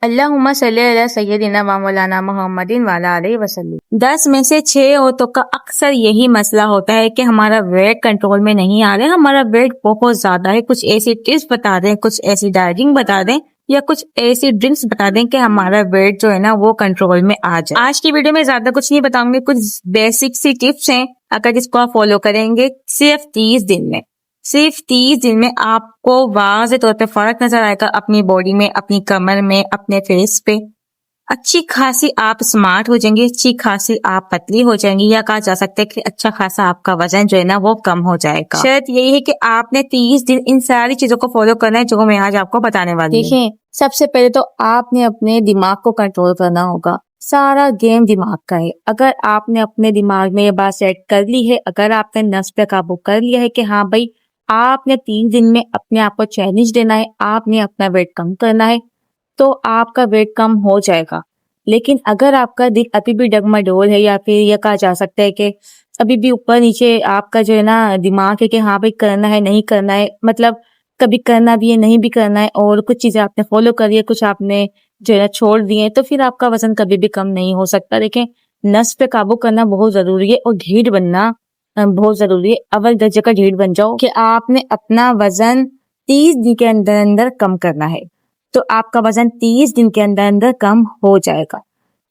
अल्लाहुम्मा सल्ली अला सय्यदिना व मौलाना मुहम्मदिन व अला आलिहि वसल्लम। 10 में से 6 औरतों का अक्सर यही मसला होता है कि हमारा वेट कंट्रोल में नहीं आ रहा है, हमारा वेट बहुत ज्यादा है। कुछ ऐसी टिप्स बता दें, कुछ ऐसी डाइटिंग बता दें या कुछ ऐसी ड्रिंक्स बता दें कि हमारा वेट जो है ना वो कंट्रोल में आ जाए। आज की वीडियो में ज्यादा कुछ नहीं बताऊंगी, कुछ बेसिक सी टिप्स हैं, अगर जिसको आप फॉलो करेंगे सिर्फ 30 दिन में आपको वाज़े तौर पे फर्क नजर आएगा अपनी बॉडी में, अपनी कमर में, अपने फेस पे। अच्छी खासी आप स्मार्ट हो जाएंगे, अच्छी खासी आप पतली हो जाएंगी, या कहा जा सकता है कि अच्छा खासा आपका वजन जो है ना वो कम हो जाएगा। शर्त यही है कि आपने 30 दिन इन सारी चीजों को फॉलो करना है जो मैं आज आपको बताने वाली हूँ। देखिए, सबसे पहले तो आपने अपने दिमाग को कंट्रोल करना होगा। सारा गेम दिमाग का है। अगर आपने अपने दिमाग में ये बात सेट कर ली है, अगर आपने नफ्स पे काबू कर लिया है कि हाँ भाई आपने 3 दिन में अपने आप को चैलेंज देना है, आपने अपना वेट कम करना है, तो आपका वेट कम हो जाएगा। लेकिन अगर आपका दिल अभी भी डगमडोल है, या फिर यह कहा जा सकता है कि अभी भी ऊपर नीचे आपका जो है ना दिमाग है कि हाँ भाई करना है नहीं करना है, मतलब कभी करना भी है नहीं भी करना है, और कुछ चीजें आपने फॉलो करी है, कुछ आपने जो है ना छोड़ दिए, तो फिर आपका वजन कभी भी कम नहीं हो सकता। देखें, नस पे काबू करना बहुत जरूरी है और ढीठ बनना बहुत जरूरी है। अव्वल दर्जे का ढीठ बन जाओ कि आपने अपना वजन 30 दिन के अंदर अंदर कम करना है, तो आपका वजन 30 दिन के अंदर अंदर कम हो जाएगा।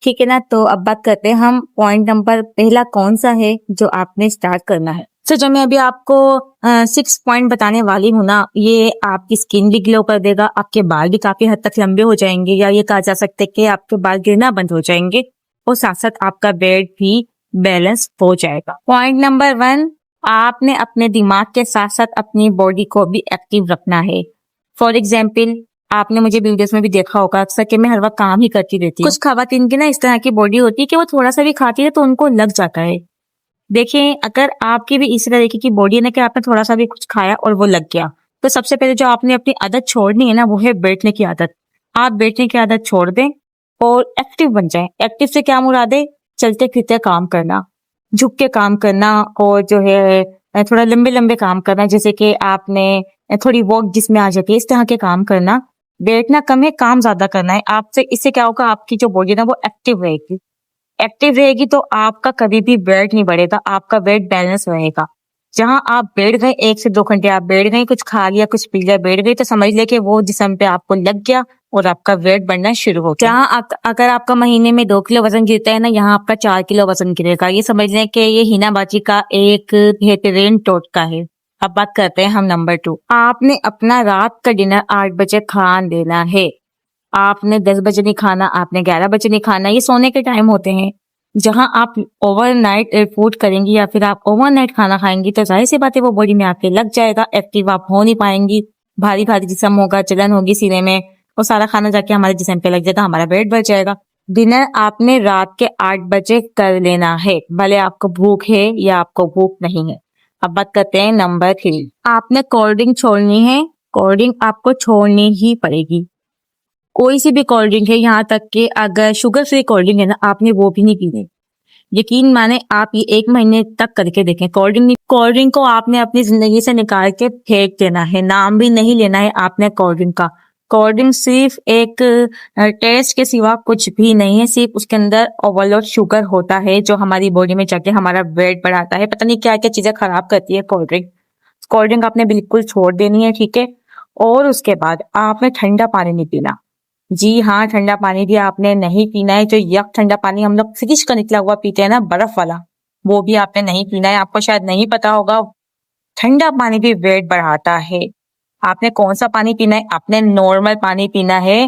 ठीक है ना। तो अब बात करते हैं हम पॉइंट नंबर पहला कौन सा है जो आपने स्टार्ट करना है। तो जो मैं अभी आपको 6 पॉइंट बताने वाली हूँ ना, ये आपकी स्किन भी ग्लो कर देगा, आपके बाल भी काफी हद तक लंबे हो जाएंगे, या ये कहा जा सकता है कि आपके बाल गिरना बंद हो जाएंगे, और साथ साथ आपका वेट भी बैलेंस हो जाएगा। पॉइंट नंबर 1, आपने अपने दिमाग के साथ साथ अपनी बॉडी को भी एक्टिव रखना है। फॉर एग्जाम्पल, आपने मुझे वीडियोस में भी देखा होगा अक्सर कि मैं हर वक्त काम ही करती रहती हूँ। कुछ खवातीन की ना इस तरह की बॉडी होती है कि वो थोड़ा सा भी खाती है तो उनको लग जाता है। देखिए, अगर आपकी भी इस तरीके की बॉडी है ना कि आपने थोड़ा सा भी कुछ खाया और वो लग गया, तो सबसे पहले जो आपने अपनी आदत छोड़नी है ना वो है बैठने की आदत। आप बैठने की आदत छोड़ दें और एक्टिव बन जाएं। एक्टिव से क्या मुराद है? चलते फिरते काम करना, झुक के काम करना, और जो है थोड़ा लंबे लंबे काम करना, जैसे कि आपने थोड़ी वॉक जिसमें आ जाती है, इस तरह के काम करना। बैठना कम है, काम ज्यादा करना है आपसे। इससे क्या होगा, आपकी जो बॉडी है ना वो एक्टिव रहेगी। एक्टिव रहेगी तो आपका कभी भी वेट नहीं बढ़ेगा, आपका वेट बैलेंस रहेगा। जहां आप बैठ गए 1 से 2 घंटे आप बैठ गए, कुछ खा लिया कुछ पी लिया, बैठ गए, तो समझ ले कि वो जिस्म पे आपको लग गया और आपका वेट बढ़ना शुरू हो गया। जहाँ अगर आपका महीने में 2 किलो वजन गिरता है ना, यहाँ आपका 4 किलो वजन गिरेगा। ये समझ लें कि ये हिनाबाजी का एक बेहतरीन टोटका है। अब बात करते हैं हम नंबर 2। आपने अपना रात का डिनर 8 बजे खा लेना है। आपने 10 बजे नहीं खाना, आपने 11 बजे नहीं खाना, ये सोने के टाइम होते हैं। जहां आप ओवरनाइट फूड करेंगी या फिर आप ओवरनाइट खाना खाएंगी, तो जाहिर सी बात है वो बॉडी में आपके लग जाएगा, एक्टिव आप हो नहीं पाएंगी, भारी भारी जिस्म होगा, जलन होगी सीने में, और सारा खाना जाके हमारे जिस्म पे लग जाएगा, हमारा वेट बढ़ जाएगा। डिनर आपने रात के 8 बजे कर लेना है, भले आपको भूख है या आपको भूख नहीं है। अब बात करते हैं नंबर 3। आपने कोल्ड ड्रिंक छोड़नी है। कोल्ड ड्रिंक आपको छोड़नी ही पड़ेगी। कोई सी भी कोल्ड ड्रिंक है, यहाँ तक कि अगर शुगर फ्री कोल्ड ड्रिंक है ना, आपने वो भी नहीं पीनी। यकीन माने, आप ये 1 महीने तक करके देखें। कोल्ड ड्रिंक को आपने अपनी जिंदगी से निकाल के फेंक देना है, नाम भी नहीं लेना है आपने कोल्ड ड्रिंक का। कोल्ड ड्रिंक सिर्फ एक टेस्ट के सिवा कुछ भी नहीं है, सिर्फ उसके अंदर ओवरलोड शुगर होता है जो हमारी बॉडी में जाके हमारा वेट बढ़ाता है। पता नहीं क्या क्या चीजें खराब करती है कोल्ड ड्रिंक। कोल्ड ड्रिंक आपने बिल्कुल छोड़ देनी है, ठीक है। और उसके बाद आपने ठंडा पानी नहीं पीना। जी हाँ, ठंडा पानी भी आपने नहीं पीना है। जो यक ठंडा पानी हम लोग फ्रिज का निकला हुआ पीते हैं ना, बर्फ वाला, वो भी आपने नहीं पीना है। आपको शायद नहीं पता होगा, ठंडा पानी भी वेट बढ़ाता है। आपने कौन सा पानी पीना है? आपने नॉर्मल पानी पीना है,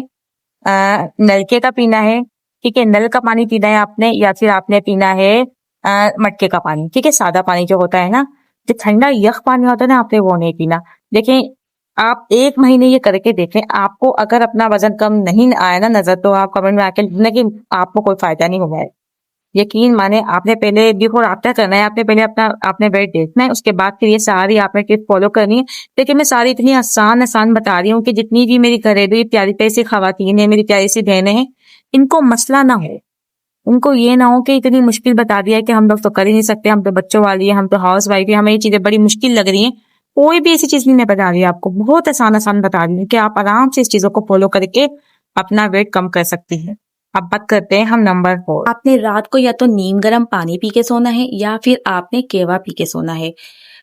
नलके का पीना है, ठीक है। नल का पानी पीना है आपने, या फिर आपने पीना है मटके का पानी, ठीक है। सादा पानी जो होता है ना, जो ठंडा यख पानी होता है ना, आपने वो नहीं पीना। देखें, आप 1 महीने ये करके देखें, आपको अगर अपना वजन कम नहीं आया ना नजर, तो आप कमेंट में आके लिखना कि आपको कोई फायदा नहीं हुआ है। यकीन माने, आपने पहले बिफोर आफ्टर करना है, आपने वेट देखना है, उसके बाद फिर ये सारी आपने टिप फॉलो करनी है। देखिए, मैं सारी इतनी आसान बता रही हूँ कि जितनी भी मेरी घरेलू प्यारी प्यारी सी खवातीन है, मेरी प्यारी सी बहनें हैं, इनको मसला ना हो, उनको ये ना हो कि इतनी मुश्किल बता दिया है कि हम लोग तो कर ही नहीं सकते, हम तो बच्चों वाली है, हम तो हाउस वाइफ है, हमें ये चीजें बड़ी मुश्किल लग रही हैं। कोई भी ऐसी चीज नहीं मैं बता रही, आपको बहुत आसान बता रही हूँ कि आप आराम से इस चीजों को फॉलो करके अपना वेट कम कर सकती है। अब बात करते हैं हम नंबर 4। आपने रात को या तो नीम गर्म पानी पी के सोना है या फिर आपने केवा पी के सोना है,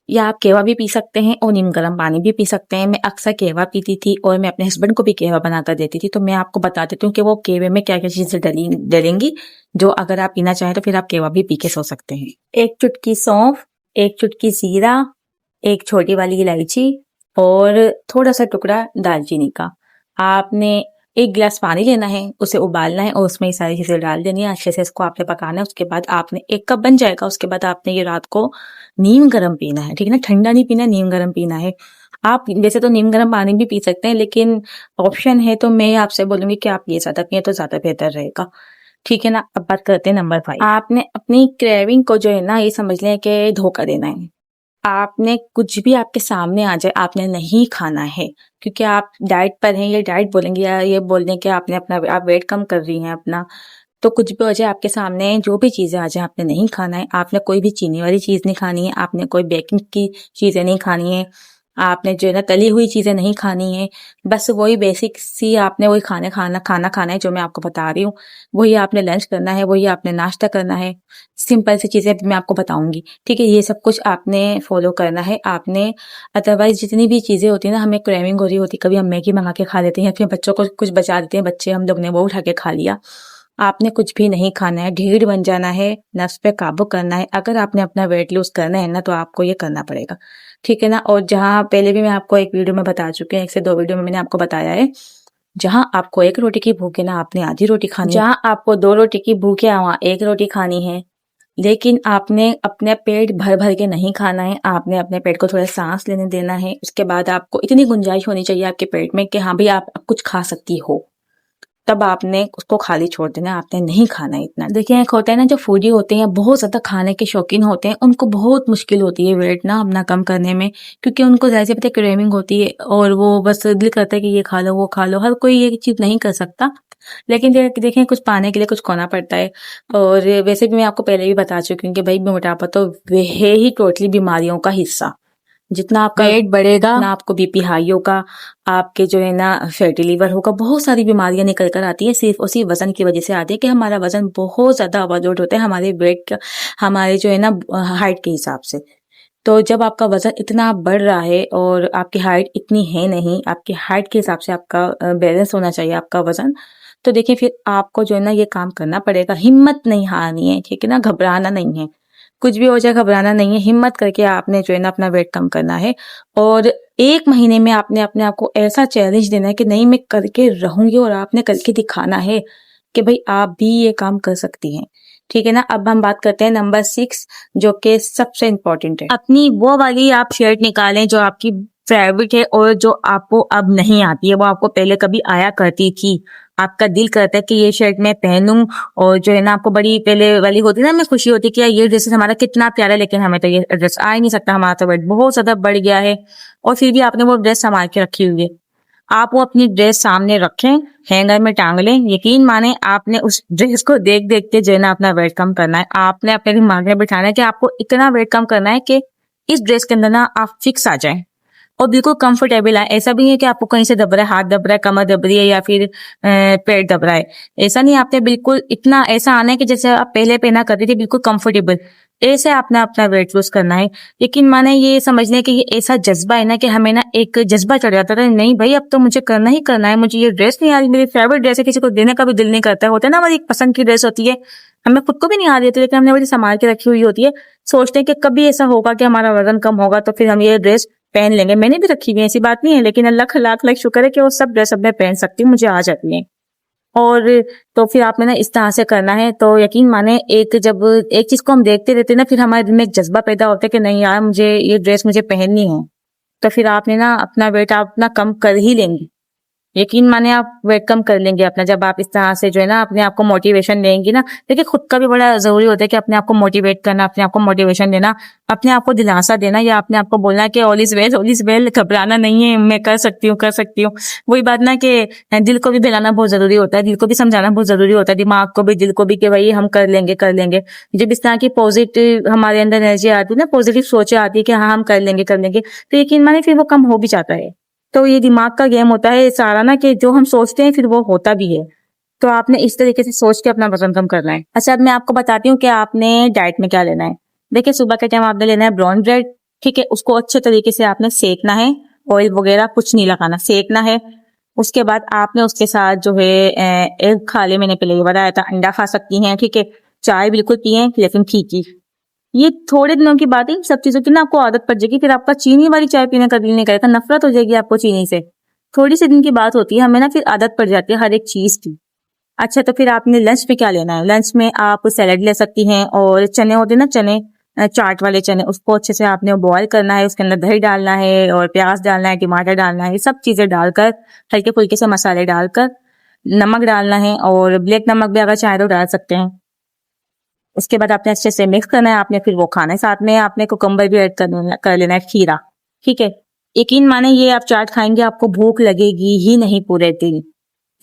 या आप केवा भी पी सकते हैं और नीम गर्म पानी भी पी सकते हैं। मैं अक्सर केवा पीती थी और मैं अपने हस्बैंड को भी केवा बनाकर देती थी, तो मैं आपको बता देती हूँ कि वो केवे में क्या क्या चीजें डलेंगी, जो अगर आप पीना चाहें तो फिर आप केवा भी पी के सो सकते हैं। 1 चुटकी सौंफ, 1 चुटकी जीरा, 1 छोटी वाली इलायची और थोड़ा सा टुकड़ा दालचीनी का। आपने 1 गिलास पानी लेना है, उसे उबालना है और उसमें ये सारी चीजें डाल देनी है। अच्छे से इसको आपने पकाना है। उसके बाद आपने 1 कप बन जाएगा। उसके बाद आपने ये रात को नीम गर्म पीना है, ठीक है ना, ठंडा नहीं पीना, नीम गर्म पीना है। आप वैसे तो नीम गर्म पानी भी पी सकते हैं, लेकिन ऑप्शन है तो मैं आपसे बोलूंगी कि आप ये ज्यादा पिए तो ज्यादा बेहतर रहेगा, ठीक है ना। अब बात करते हैं नंबर 5। आपने अपनी क्रेविंग को जो है ना, ये समझ लें कि धोखा देना है। आपने कुछ भी आपके सामने आ जाए, आपने नहीं खाना है, क्योंकि आप डाइट पर हैं। ये डाइट बोलेंगे या ये बोल दें कि आपने अपना आप वेट कम कर रही हैं अपना, तो कुछ भी हो जाए आपके सामने, जो भी चीजें आ जाए, आपने नहीं खाना है। आपने कोई भी चीनी वाली चीज नहीं खानी है, आपने कोई बेकिंग की चीजें नहीं खानी है, आपने जो है ना तली हुई चीजें नहीं खानी है। बस वही बेसिक सी आपने वही खाना है जो मैं आपको बता रही हूँ। वही आपने लंच करना है, वही आपने नाश्ता करना है। सिंपल सी चीजें मैं आपको बताऊंगी, ठीक है। ये सब कुछ आपने फॉलो करना है आपने। अदरवाइज जितनी भी चीजें होती है ना, हमें क्रेविंग हो रही होती, कभी हम मैगी मंगा के खा लेते हैं, फिर बच्चों को कुछ बचा देते हैं, बच्चे हम लोग ने वो उठा के खा लिया। आपने कुछ भी नहीं खाना है, ढीठ बन जाना है, नफ्स पे काबू करना है। अगर आपने अपना वेट लूज करना है ना, तो आपको ये करना पड़ेगा, ठीक है ना। और जहां पहले भी मैं आपको एक वीडियो में बता चुकी हूँ, 1 से 2 वीडियो में मैंने आपको बताया है, जहां आपको 1 रोटी की भूख है ना, आपने आधी रोटी खानी है। जहां आपको 2 रोटी की भूख है, वहां 1 रोटी खानी है। लेकिन आपने अपने पेट भर भर के नहीं खाना है, आपने अपने पेट को थोड़ा सांस लेने देना है। उसके बाद आपको इतनी गुंजाइश होनी चाहिए आपके पेट में कि हाँ भाई आप कुछ खा सकती हो, तब आपने उसको खाली छोड़ देना, आपने नहीं खाना है इतना। देखिए एक होता है ना, जो फूडी होते हैं, बहुत ज्यादा खाने के शौकीन होते हैं, उनको बहुत मुश्किल होती है वेट ना अपना कम करने में, क्योंकि उनको जैसे पता है क्रेविंग होती है और वो बस दिल करता है कि ये खा लो वो खा लो। हर कोई ये चीज नहीं कर सकता, लेकिन देखें कुछ पाने के लिए कुछ खोना पड़ता है। और वैसे भी मैं आपको पहले भी बता चुकी हूँ कि भाई मोटापा तो वह ही टोटली बीमारियों का हिस्सा। जितना आपका वेट बढ़ेगा ना, आपको बीपी हाई होगा, आपके जो है ना फैटी लिवर होगा, बहुत सारी बीमारियां निकल कर आती है, सिर्फ उसी वजन की वजह से आती है कि हमारा वजन बहुत ज्यादा ओवरलोड होता है हमारे वेट हमारे जो है ना हाइट के हिसाब से। तो जब आपका वजन इतना बढ़ रहा है और आपकी हाइट इतनी है नहीं, आपकी हाइट के हिसाब से आपका बैलेंस होना चाहिए आपका वजन, तो देखिए फिर आपको जो है ना ये काम करना पड़ेगा। हिम्मत नहीं हारनी है, ठीक है ना, घबराना नहीं है, कुछ भी हो जाए घबराना नहीं है। हिम्मत करके आपने जो है ना अपना वेट कम करना है। और 1 महीने में आपने अपने आप को ऐसा चैलेंज देना है कि नहीं मैं करके रहूंगी, और आपने करके दिखाना है कि भाई आप भी ये काम कर सकती हैं, ठीक है ना। अब हम बात करते हैं नंबर 6, जो कि सबसे इम्पोर्टेंट है। अपनी वो वाली आप शर्ट निकालें जो आपकी फेवरेट है और जो आपको अब नहीं आती है, वो आपको पहले कभी आया करती थी। आपका दिल करता है कि ये शर्ट मैं पहनूं, और जो है ना आपको बड़ी पहले वाली होती है ना, हमें खुशी होती है कि यार ये ड्रेस हमारा कितना प्यारा है, लेकिन हमें तो ये ड्रेस आ ही नहीं सकता, हमारा तो वेट बहुत ज्यादा बढ़ गया है, और फिर भी आपने वो ड्रेस संभाल के रखी हुई है। आप वो अपनी ड्रेस सामने रखें, हैंगर में टांग लें। यकीन माने आपने उस ड्रेस को देख देख के जो है ना अपना वेट कम करना है। आपने अपने दिमाग में बिठाना है कि आपको इतना वेट कम करना है कि इस ड्रेस के अंदर ना आप फिक्स आ जाए और बिल्कुल कंफर्टेबल है। ऐसा भी नहीं है कि आपको कहीं से दब रहा है, हाथ दब रहा है, कमर दब रही है या फिर पेट दब रहा है। ऐसा नहीं, आपने बिल्कुल इतना ऐसा आना है कि जैसे आप पहले पहना करती थी, बिल्कुल कंफर्टेबल। ऐसे आपने अपना वेट लूज करना है। लेकिन माने ये समझ लें कि ये ऐसा जज्बा है ना कि हमें ना एक जज्बा चढ़ जाता था, नहीं भाई अब तो मुझे करना ही करना है, मुझे ये ड्रेस नहीं आ रही, मेरी फेवरेट ड्रेस है, किसी को देने का भी दिल नहीं करता। होता है ना, हमारी एक पसंद की ड्रेस होती है, हमें खुद को भी नहीं आ रही होती, लेकिन हमने बड़ी संभाल के रखी हुई होती है। सोचते हैं कि कभी ऐसा होगा कि हमारा वजन कम होगा तो फिर हम ये ड्रेस पहन लेंगे। मैंने भी रखी हुई है, ऐसी बात नहीं है, लेकिन अल्लाह लाख लाख शुक्र है कि वो सब ड्रेस अब मैं पहन सकती हूँ, मुझे आ जाती है। और तो फिर आपने ना इस तरह से करना है। तो यकीन माने जब एक चीज को हम देखते रहते हैं ना, फिर हमारे दिल में एक जज्बा पैदा होता है कि नहीं यार मुझे ये ड्रेस मुझे पहननी है, तो फिर आपने ना अपना वेट आप ना कम कर ही लेंगे। यकीन माने आप वेट कम कर लेंगे अपना, जब आप इस तरह से जो है ना अपने आप को मोटिवेशन देंगी ना। देखिए खुद का भी बड़ा जरूरी होता है कि अपने आप को मोटिवेट करना, अपने आप को मोटिवेशन देना, अपने आप को दिलासा देना, या अपने आप को बोलना कि ऑल इज वेल, घबराना नहीं है, मैं कर सकती हूँ कर सकती हूँ। वही बात ना कि दिल को भी बहलाना बहुत जरूरी होता है, दिल को भी समझाना बहुत जरूरी होता है, दिमाग को भी दिल को भी, कि भाई हम कर लेंगे कर लेंगे। जब इस तरह की पॉजिटिव हमारे अंदर एनर्जी आती है ना, पॉजिटिव सोचे आती है कि हाँ हम कर लेंगे कर लेंगे, तो यकीन माने फिर वो कम हो भी जाता है। तो ये दिमाग का गेम होता है सारा ना, कि जो हम सोचते हैं फिर वो होता भी है। तो आपने इस तरीके से सोच के अपना वजन कम करना है। अच्छा, अब मैं आपको बताती हूँ कि आपने डाइट में क्या लेना है। देखिए, सुबह के टाइम आपने लेना है ब्राउन ब्रेड, ठीक है। उसको अच्छे तरीके से आपने सेकना है, ऑयल वगैरह कुछ नहीं लगाना, सेकना है। उसके बाद आपने उसके साथ जो है एग खा ले, मैंने पहले ये बताया था, अंडा खा सकती हैं, ठीक है। चाय बिल्कुल पिए लेकिन फीकी। ये थोड़े दिनों की बात है, इन सब चीजों की ना आपको आदत पड़ जाएगी, फिर आपका चीनी वाली चाय पीने का दिल नहीं करेगा, नफरत हो जाएगी आपको चीनी से। थोड़ी सी दिन की बात होती है, हमें ना फिर आदत पड़ जाती है हर एक चीज की। अच्छा, तो फिर आपने लंच में क्या लेना है? लंच में आप सैलेड ले सकती हैं, और चने होते हैं ना, चने चाट वाले चने, उसको अच्छे से आपने बॉयल करना है, उसके अंदर दही डालना है और प्याज डालना है, टमाटर डालना है, ये सब चीजें डालकर हल्के फुल्के से मसाले डालकर नमक डालना है, और ब्लैक नमक भी अगर चाहे तो डाल सकते हैं। उसके बाद आपने अच्छे से मिक्स करना है, आपने फिर वो खाना है। साथ में आपने कुकम्बर भी ऐड कर लेना है, खीरा, ठीक है। यकीन माने, ये आप चाट खाएंगे आपको भूख लगेगी ही नहीं पूरे दिन,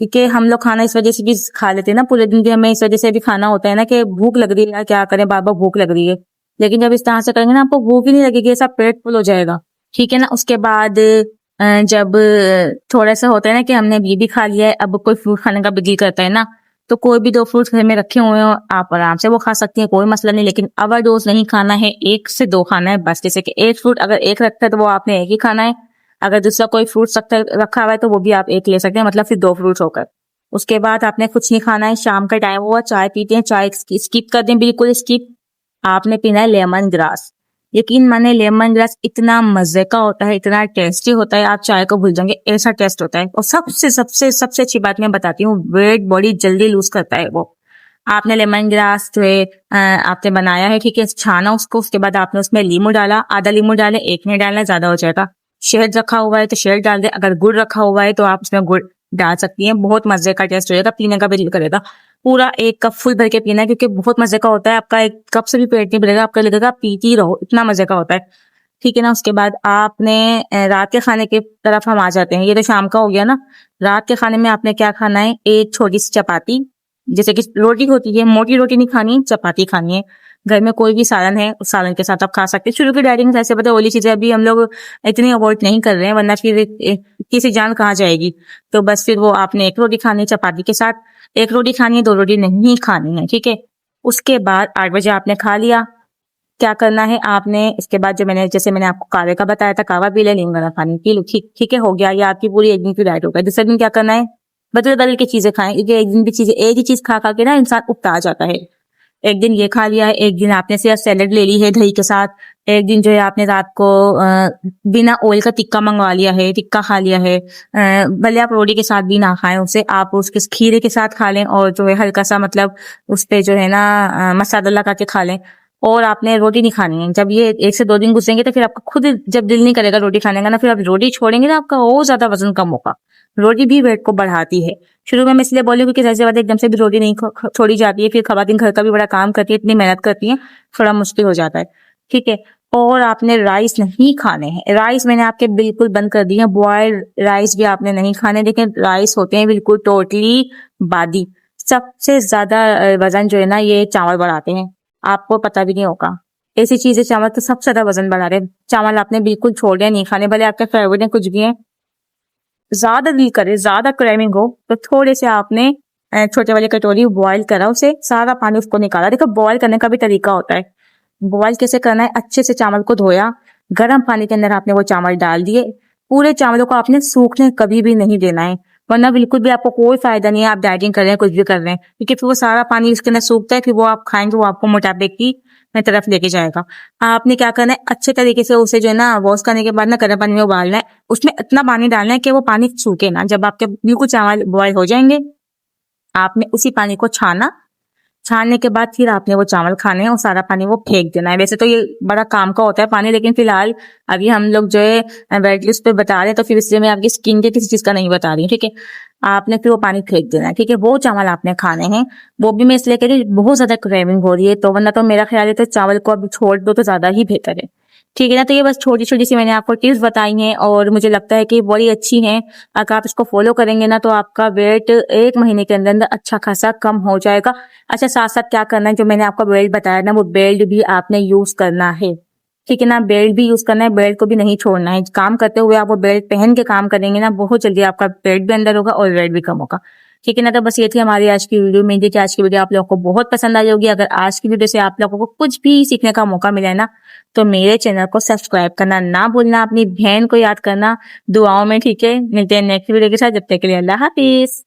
क्योंकि हम लोग खाना इस वजह से भी खा लेते हैं ना पूरे दिन, भी हमें इस वजह से भी खाना होता है ना कि भूख लग रही है यार, क्या करें, बार बार भूख लग रही है। लेकिन जब इस तरह से करेंगे ना, आपको भूख ही नहीं लगेगी, सब पेट फुल हो जाएगा, ठीक है ना। उसके बाद जब थोड़ा सा होता है ना कि हमने ये भी खा लिया है, अब कोई फ्रूट खाने का भी दिल करता है ना, तो कोई भी 2 फ्रूट घर में रखे हुए हो, आप आराम से वो खा सकती हैं, कोई मसला नहीं। लेकिन ओवरडोज नहीं खाना है, 1 से 2 खाना है बस। जैसे कि एक फ्रूट अगर एक रखा है तो वो आपने एक ही खाना है, अगर दूसरा कोई फ्रूट रखा हुआ है तो वो भी आप एक ले सकते हैं, मतलब फिर 2 फ्रूट होकर। उसके बाद आपने कुछ नहीं खाना है, शाम का टाइम हुआ, चाय पीते हैं, चाय स्किप कर दें, बिल्कुल स्किप। आपने पीना है लेमन ग्रास। यकीन माने, लेमन ग्रास इतना मजे का होता है, इतना टेस्टी होता है, आप चाय को भूल जाएंगे, ऐसा टेस्ट होता है। और सबसे सबसे सबसे अच्छी बात मैं बताती हूँ, वेट बॉडी जल्दी लूज करता है वो। आपने लेमन ग्रास जो है आपने बनाया है, ठीक है, छाना उसको, उसके बाद आपने उसमें लींबू डाला, आधा लींबू डाले, एक नहीं डालना, ज्यादा हो जाएगा। शहद रखा हुआ है तो शहद डाल दे, अगर गुड़ रखा हुआ है तो आप उसमें गुड़ डाल सकती हैं। बहुत मजे का टेस्ट हो जाएगा, पीने का भी दिल करेगा। पूरा 1 कप फुल भर के पीना है, क्योंकि बहुत मजे का होता है। आपका 1 कप से भी पेट नहीं भरेगा, आपका लगेगा आप पीती ही रहो, इतना मजे का होता है, ठीक है ना। उसके बाद आपने रात के खाने की तरफ हम आ जाते हैं। ये तो शाम का हो गया ना। रात के खाने में आपने क्या खाना है? एक छोटी सी चपाती, जैसे कि रोटी होती है, मोटी रोटी नहीं खानी, चपाती खानी है। घर में कोई भी सालन है, उस सालन के साथ आप खा सकते हैं। शुरू की डाइटिंग में ऐसे पता है, ऑयली चीजें अभी हम लोग इतनी अवॉइड नहीं कर रहे हैं, वरना फिर किसी जान कहाँ जाएगी। तो बस फिर वो आपने 1 रोटी खानी है चपाती के साथ, 1 रोटी खानी है, 2 रोटी नहीं खानी है, ठीक है। उसके बाद 8 बजे आपने खा लिया। क्या करना है आपने? इसके बाद जो जैसे मैंने आपको कावे का बताया था, कावा पी ले, नींबू वाला पानी पी लो, ठीक ठीक है, हो गया। ये आपकी पूरी 1 दिन की डाइट हो गई। दूसरे दिन क्या करना है? बदल बदल के चीजें खाएं, क्योंकि एक दिन भी चीजें एक ही चीज खा खा के ना इंसान उगता जाता है। एक दिन ये खा लिया है, एक दिन आपने सिर्फ सैलेड ले ली है दही के साथ, एक दिन जो है आपने रात को बिना ऑयल का टिक्का मंगवा लिया है, टिक्का खा लिया है। भले आप रोटी के साथ भी ना खाएं उसे, आप उसके खीरे के साथ खा लें, और जो है हल्का सा मतलब उस पे जो है ना मसाला लगा के खा लें। और आपने रोटी नहीं खानी है। जब ये 1 से 2 दिन गुजरेंगे तो फिर आपका खुद जब दिल नहीं करेगा रोटी खाने का ना, फिर आप रोटी छोड़ेंगे ना, आपका और ज्यादा वजन कम होगा। रोटी भी वेट को बढ़ाती है। शुरू में मैं इसलिए बोली क्योंकि जैसे बात एकदम से भी रोटी नहीं छोड़ी जाती है, फिर खवातीन घर का भी बड़ा काम करती है, इतनी मेहनत करती है, थोड़ा मुश्किल हो जाता है, ठीक है। और आपने राइस नहीं खाने हैं, राइस मैंने आपके बिल्कुल बंद कर दिए हैं, बॉयल्ड राइस भी आपने नहीं खाने। लेकिन राइस होते हैं बिल्कुल टोटली बादी। सबसे ज्यादा वजन जो है ना ये चावल बढ़ाते हैं, आपको पता भी नहीं होगा। ऐसी चीजें चावल तो सबसे ज्यादा वजन बढ़ा रहे हैं। चावल आपने बिल्कुल छोड़ दिया, नहीं खाने, भले आपके फेवरेट है कुछ भी है। ज्यादा दिल करे, ज्यादा क्रेविंग हो तो थोड़े से आपने छोटे वाली कटोरी बॉईल करा, उसे सारा पानी उसको निकाला। देखो, बॉईल करने का भी तरीका होता है। बॉईल कैसे करना है? अच्छे से चावल को धोया, गर्म पानी के अंदर आपने वो चावल डाल दिए। पूरे चावलों को आपने सूखने कभी भी नहीं देना है, वरना बिल्कुल भी आपको कोई फायदा नहीं है। आप डाइटिंग कर रहे हैं, कुछ भी कर रहे हैं, क्योंकि फिर वो सारा पानी उसके अंदर सूखता है, फिर वो आप खाएंगे, वो आपको मोटापे की तरफ लेके जाएगा। आपने क्या करना है? अच्छे तरीके से उसे जो है ना वॉश करने के बाद ना गर्म पानी में उबालना है। उसमें इतना पानी डालना है कि वो पानी सूखे ना। जब आपके बिल्कुल चावल बॉयल हो जाएंगे, आपने उसी पानी को छाना, छानने के बाद फिर आपने वो चावल खाने हैं और सारा पानी वो फेंक देना है। वैसे तो ये बड़ा काम का होता है पानी, लेकिन फिलहाल अभी हम लोग जो है वेट लिस्ट पे बता रहे हैं, तो फिर इसलिए मैं आपकी स्किन के किसी चीज का नहीं बता रही हूँ, ठीक है। आपने फिर वो पानी फेंक देना है, ठीक है। वो चावल आपने खाने हैं। वो भी मैं इसलिए कह रही हूँ, बहुत ज्यादा क्रेविंग हो रही है, तो वरना तो मेरा ख्याल है तो चावल को अभी छोड़ दो तो ज्यादा ही बेहतर है, ठीक है ना। तो ये बस छोटी छोटी सी मैंने आपको टिप्स बताई हैं, और मुझे लगता है कि बड़ी अच्छी हैं। अगर आप इसको फॉलो करेंगे ना, तो आपका वेट 1 महीने के अंदर अंदर अच्छा खासा कम हो जाएगा। अच्छा, साथ साथ क्या करना है, जो मैंने आपको बेल्ट बताया ना, वो बेल्ट भी आपने यूज करना है। ठीक है ना। बेल्ट भी यूज करना है, बेल्ट को भी नहीं छोड़ना है। काम करते हुए आप वो बेल्ट पहन के काम करेंगे ना, बहुत जल्दी आपका पेट भी अंदर होगा और वेट भी कम होगा। ठीक है ना। तो बस ये थी हमारी आज की वीडियो। उम्मीद है कि आज की वीडियो आप लोगों को बहुत पसंद आई होगी। अगर आज की वीडियो से आप लोगों को कुछ भी सीखने का मौका मिला है ना, तो मेरे चैनल को सब्सक्राइब करना ना भूलना, अपनी बहन को याद करना दुआओं में। ठीक है, मिलते हैं नेक्स्ट वीडियो के साथ। जब तक के लिए अल्लाह हाफिज।